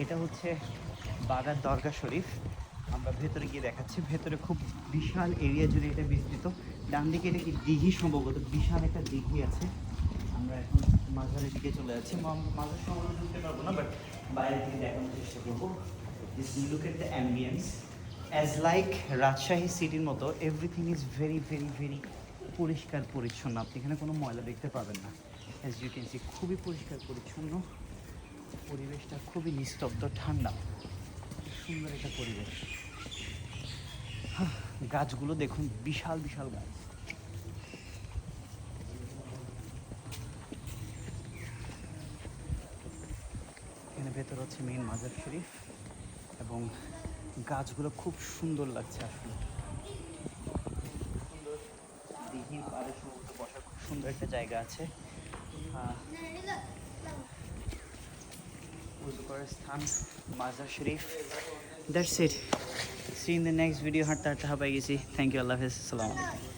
এটা হচ্ছে বাগার দরগা শরীফ। আমরা ভেতরে গিয়ে দেখাচ্ছি। ভেতরে খুব বিশাল এরিয়া জুড়ে এটা বিস্তৃত। ডান দিকে এটা কি দিঘি, সম্ভবত বিশাল একটা দিঘি আছে। আমরা এখন মাজারের দিকে চলে যাচ্ছি। মাজার সম্ভবত ঢুকতে পারবো না, বাট বাইরে থেকে দেখানোর চেষ্টা করবো। Look at the ambience as like Rajshahi সিটির মতো everything is very very very পরিষ্কার পরিচ্ছন্ন। আপনি এখানে কোনো ময়লা দেখতে পাবেন না। অ্যাজ ইউ ক্যান সি, খুবই পরিষ্কার পরিচ্ছন্ন। পরিবেশটা খুবই নিস্তব্ধ, ঠান্ডা, সুন্দর একটা পরিবেশ। গাছগুলো দেখুন, বিশাল বিশাল গাছ। এখানে ভেতর হচ্ছে মেইন মাজার শরীফ এবং গাছগুলো খুব সুন্দর লাগছে আসলে। সুন্দর দিঘির পাড়ে সমুদ্র বসার খুব সুন্দর একটা জায়গা আছে। উজু করার স্থান মাজার শরীফ। That's it. See in the next video. হাঁটতে হাঁটতে হাঁপাই গেছি। থ্যাংক ইউ, আল্লাহ হাফেজ, আসসালামু আলাইকুম।